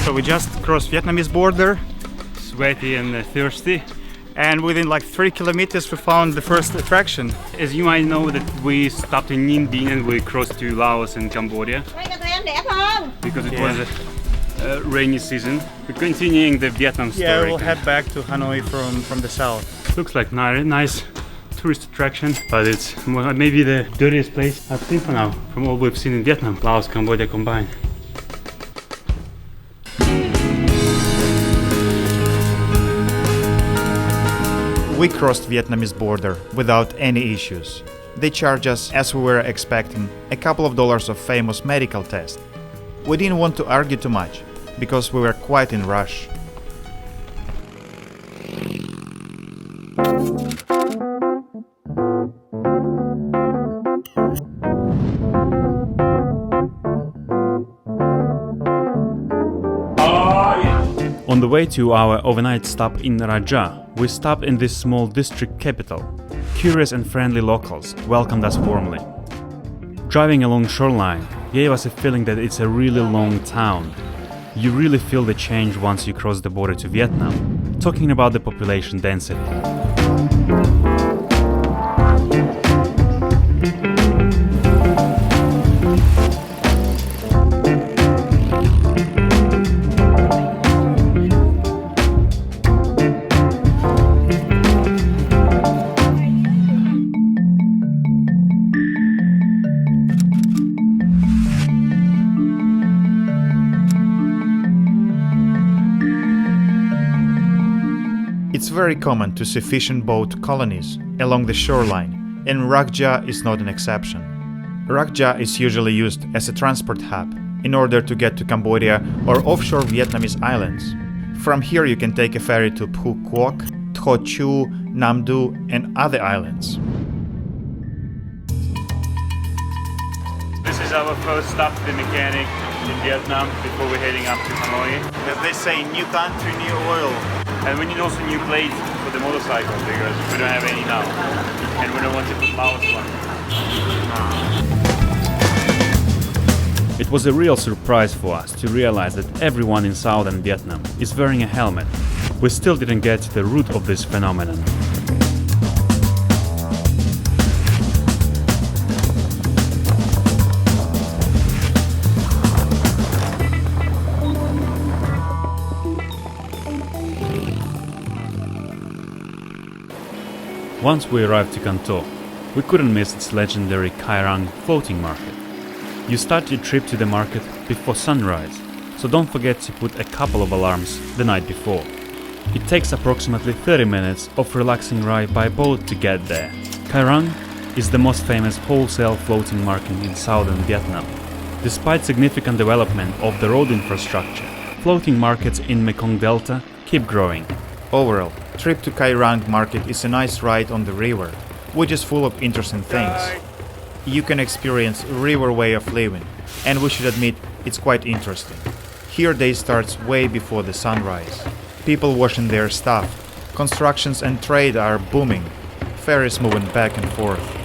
So we just crossed Vietnamese border, sweaty and thirsty. And within like 3 kilometers we found the first attraction. As you might know that we stopped in Ninh Binh and we crossed to Laos and Cambodia because it was a rainy season. We're continuing the Vietnam story. Yeah, we'll head back to Hanoi from the south. Looks like nice tourist attraction, but it's maybe the dirtiest place I've seen for now from all we've seen in Vietnam, Laos, Cambodia combined. We crossed Vietnamese border without any issues. They charged us, as we were expecting, a couple of dollars of famous medical test. We didn't want to argue too much, because we were quite in rush. On the way to our overnight stop in Rach Gia, we stopped in this small district capital. Curious and friendly locals welcomed us warmly. Driving along shoreline gave us a feeling that it's a really long town. You really feel the change once you cross the border to Vietnam, talking about the population density. It's very common to see fishing boat colonies along the shoreline, and Rach Gia is not an exception. Rach Gia is usually used as a transport hub in order to get to Cambodia or offshore Vietnamese islands. From here you can take a ferry to Phu Quoc, Tho Chu, Nam Du and other islands. This is our first stop, the mechanic in Vietnam, before we're heading up to Hanoi. As they say, new country, new oil. And we need also new plates for the motorcycle because we don't have any now. And we don't want to put Laos one. It was a real surprise for us to realize that everyone in southern Vietnam is wearing a helmet. We still didn't get to the root of this phenomenon. Once we arrived to Can Tho, we couldn't miss its legendary Kai Rang floating market. You start your trip to the market before sunrise, so don't forget to put a couple of alarms the night before. It takes approximately 30 minutes of relaxing ride by boat to get there. Kai Rang is the most famous wholesale floating market in southern Vietnam. Despite significant development of the road infrastructure, floating markets in Mekong Delta keep growing. Overall, trip to Kai Rang market is a nice ride on the river, which is full of interesting things. You can experience river way of living, and we should admit it's quite interesting. Here day starts way before the sunrise. People washing their stuff, constructions and trade are booming, ferries moving back and forth.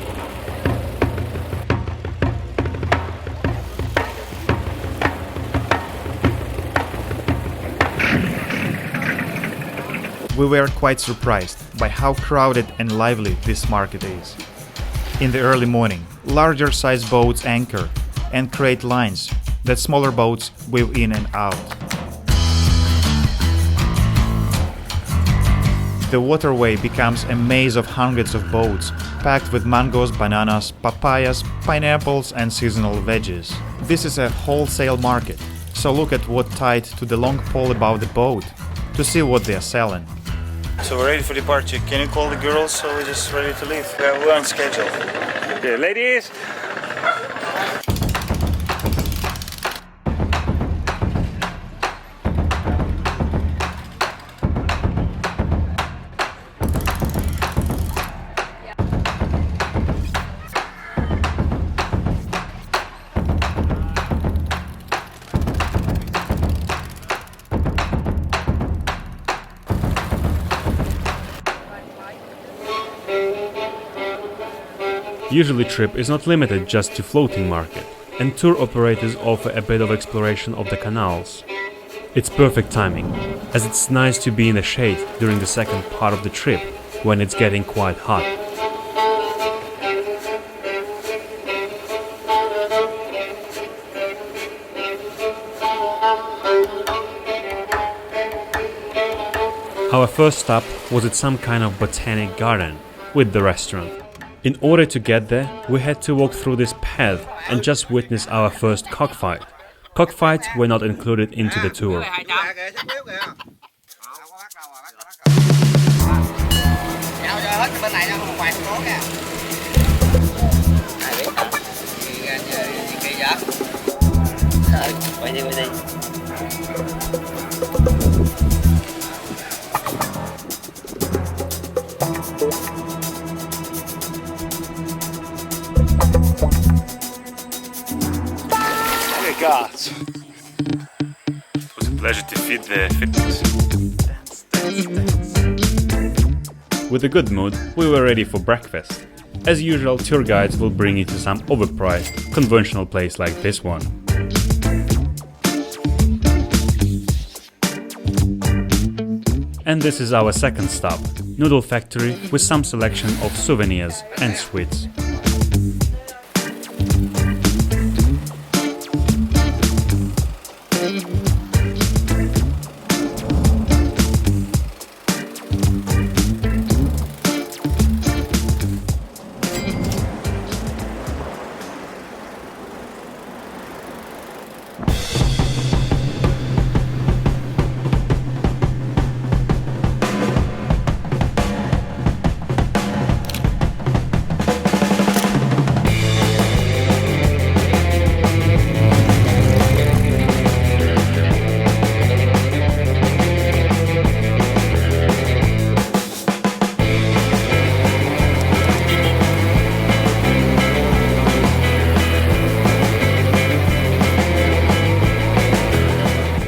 We were quite surprised by how crowded and lively this market is. In the early morning, larger sized boats anchor and create lines that smaller boats weave in and out. The waterway becomes a maze of hundreds of boats packed with mangoes, bananas, papayas, pineapples and seasonal veggies. This is a wholesale market, so look at what tied to the long pole above the boat to see what they are selling. So we're ready for departure. Can you call the girls so we're just ready to leave? We're on schedule. Okay, ladies! Usually trip is not limited just to floating market, and tour operators offer a bit of exploration of the canals. It's perfect timing, as it's nice to be in the shade during the second part of the trip, when it's getting quite hot. Our first stop was at some kind of botanic garden with the restaurant. In order to get there, we had to walk through this path and just witness our first cockfight. Cockfights were not included into the tour. It was a pleasure to feed the fitness. With a good mood, we were ready for breakfast. As usual, tour guides will bring you to some overpriced, conventional place like this one. And this is our second stop, noodle factory with some selection of souvenirs and sweets.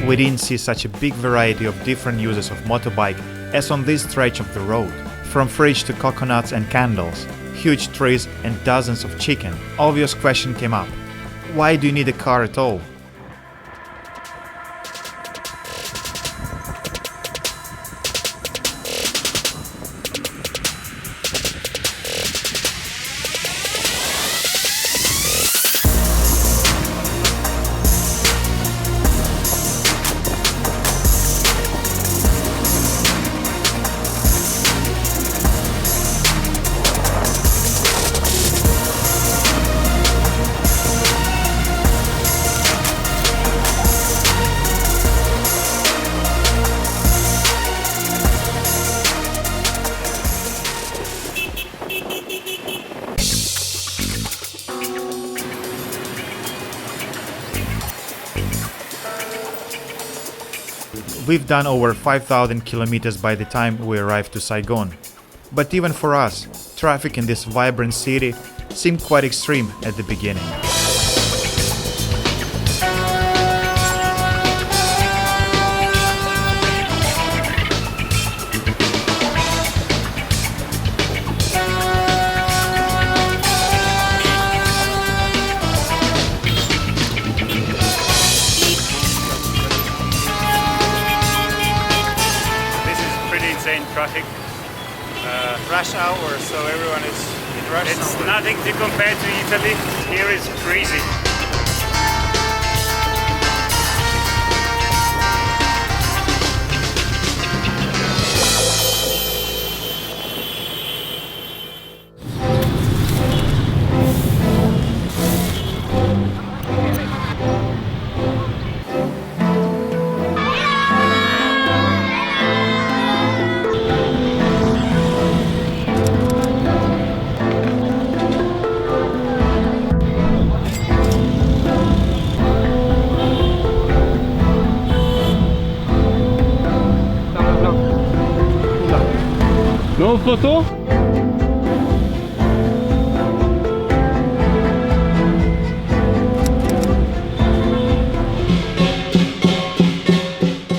We didn't see such a big variety of different uses of motorbike as on this stretch of the road. From fridge to coconuts and candles, huge trees and dozens of chicken. Obvious question came up. Why do you need a car at all? We've done over 5,000 kilometers by the time we arrived to Saigon. But even for us, traffic in this vibrant city seemed quite extreme at the beginning. Traffic, rush hour, so everyone is in rush. It's somewhere. Nothing to compare to Italy. Here is crazy. No photo?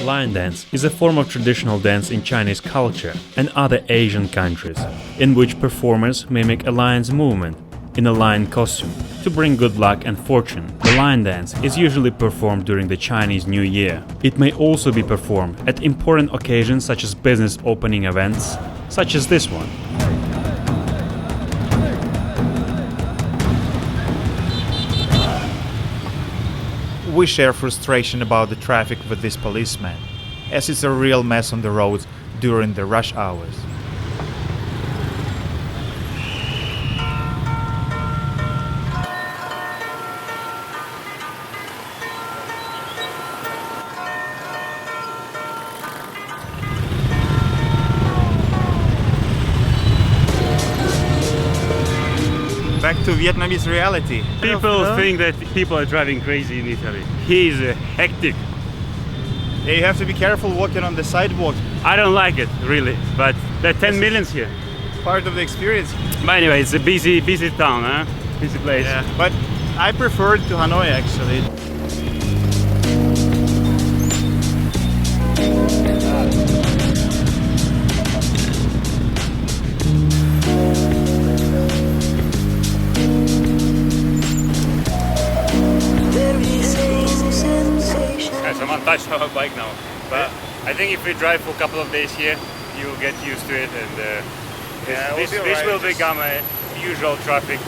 Lion dance is a form of traditional dance in Chinese culture and other Asian countries, in which performers mimic a lion's movement in a lion costume to bring good luck and fortune. The lion dance is usually performed during the Chinese New Year. It may also be performed at important occasions such as business opening events, such as this one. We share frustration about the traffic with this policeman, as it's a real mess on the roads during the rush hours. Back to Vietnamese reality. People think that people are driving crazy in Italy. He is hectic. Yeah, you have to be careful walking on the sidewalk. I don't like it really, but there are 10 millions here. Part of the experience. But anyway, it's a busy town, huh? Busy place. Yeah, but I prefer it to Hanoi actually. Someone touched our bike now, but I think if we drive for a couple of days here, you'll get used to it, and this will become a usual traffic.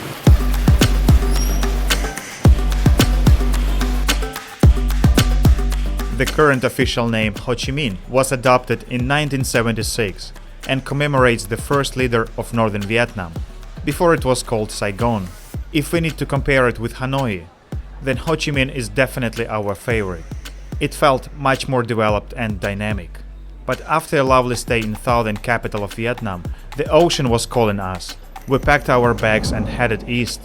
The current official name Ho Chi Minh was adopted in 1976 and commemorates the first leader of northern Vietnam. Before it was called Saigon. If we need to compare it with Hanoi, then Ho Chi Minh is definitely our favorite. It felt much more developed and dynamic. But after a lovely stay in southern capital of Vietnam, the ocean was calling us. We packed our bags and headed east.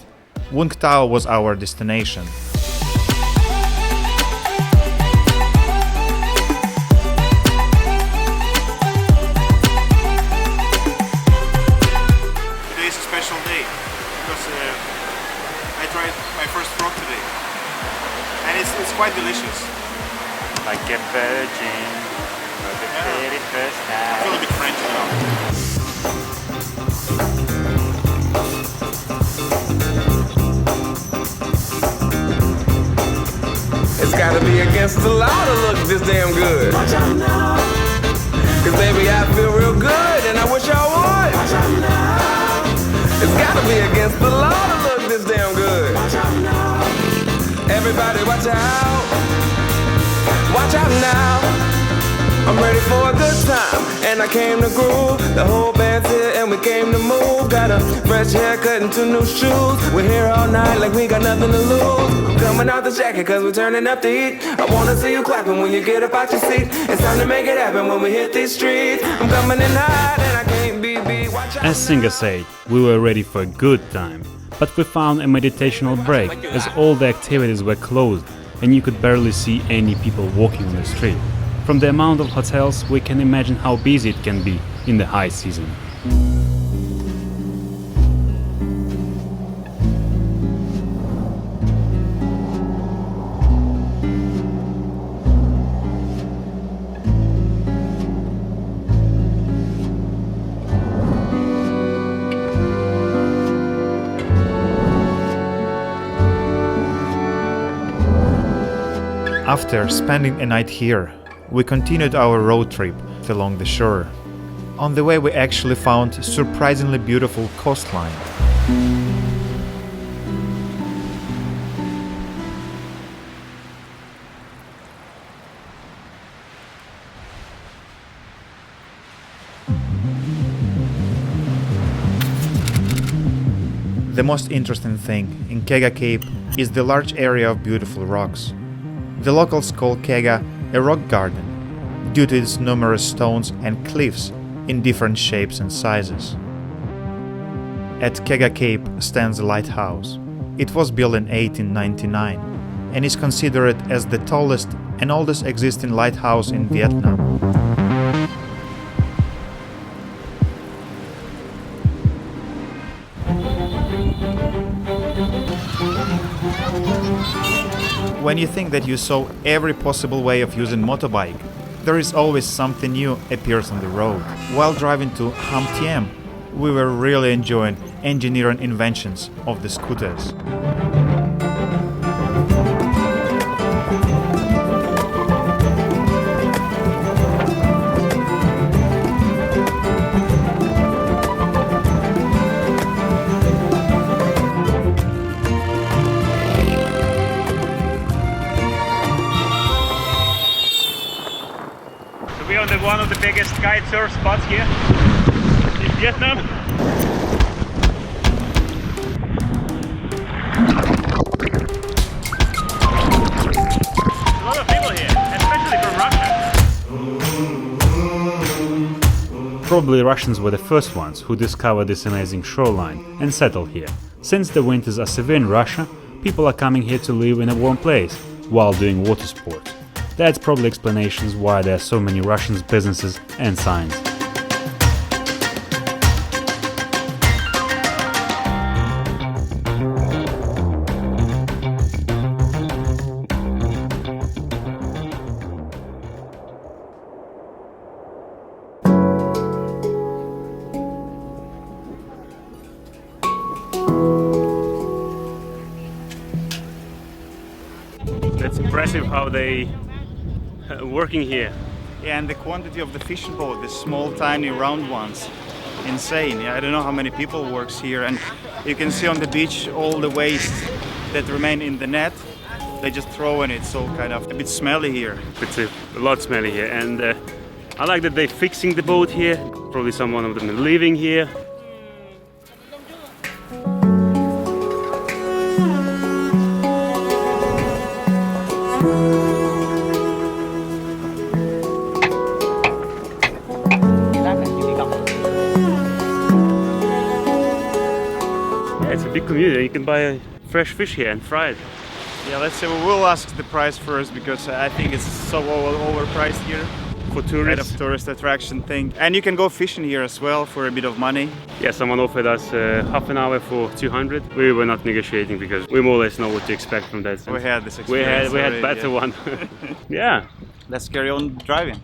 Vung was our destination. Today is a special day because I tried my first frog today, and it's quite delicious. Like a virgin, for the very first time. I feel a bit French now. It's gotta be against the law to look this damn good. Watch out now. Cause baby, I feel real good and I wish I would. Watch out now. It's gotta be against the law to look this damn good. Watch out now. Everybody watch out. Watch out now, I'm ready for a good time, and I came to groove. The whole band's here and we came to move. Got a fresh haircut and 2 new shoes. We're here all night like we got nothing to lose. I'm coming out the jacket cause we're turning up the heat. I wanna see you clapping when you get up out your seat. It's time to make it happen when we hit these streets. I'm coming in hot and I can't be beat. Watch out. As Singer said, we were ready for a good time, but we found a meditational break as all the activities were closed and you could barely see any people walking on the street. From the amount of hotels, we can imagine how busy it can be in the high season. After spending a night here, we continued our road trip along the shore. On the way we actually found surprisingly beautiful coastline. The most interesting thing in Kega Cape is the large area of beautiful rocks. The locals call Kega a rock garden due to its numerous stones and cliffs in different shapes and sizes. At Kega Cape stands a lighthouse. It was built in 1899 and is considered as the tallest and oldest existing lighthouse in Vietnam. When you think that you saw every possible way of using motorbike, there is always something new appears on the road. While driving to Ham Tien, we were really enjoying engineering inventions of the scooters. We're on one of the biggest kite surf spots here in Vietnam. A lot of people here, especially from Russia. Probably Russians were the first ones who discovered this amazing shoreline and settled here. Since the winters are severe in Russia, people are coming here to live in a warm place while doing water sports. That's probably explanations why there are so many Russian businesses and signs. That's impressive how they working here. Yeah, and the quantity of the fishing boat, the small, tiny, round ones, insane. Yeah, I don't know how many people works here, and you can see on the beach all the waste that remain in the net. They just throw in it, so kind of a bit smelly here. It's a lot smelly here, and I like that they're fixing the boat here. Probably someone of them living here. It's a big community. You can buy fresh fish here and fry it. Yeah, let's say we'll ask the price first, because I think it's so overpriced here. For Kind tourists. of tourist attraction thing. And you can go fishing here as well for a bit of money. Yeah, someone offered us half an hour for 200. We were not negotiating because we more or less know what to expect from that. We had this We experience. had already, better yeah. one. Yeah. Let's carry on driving.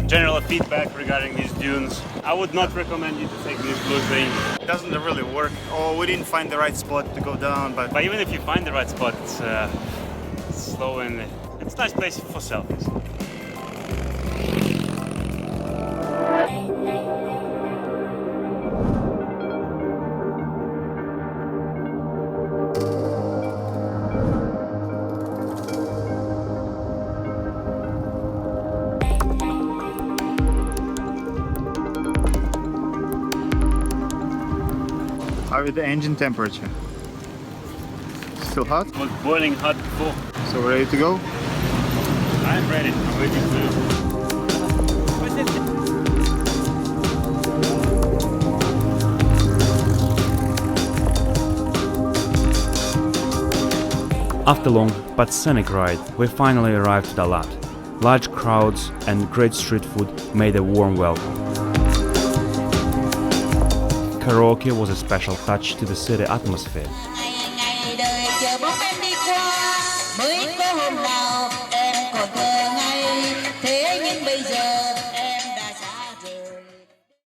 General feedback regarding these dunes. I would not recommend you to take this blue thing. It doesn't really work. Oh, we didn't find the right spot to go down, but But even if you find the right spot, it's slow and it's a nice place for selfies. how is the engine temperature? Still hot? It was boiling hot before. So we're ready to go? I'm ready. I'm waiting for you. After long but scenic ride, we finally arrived at Dalat. Large crowds and great street food made a warm welcome. Karaoke was a special touch to the city atmosphere. ngày đời chờ bóng em đi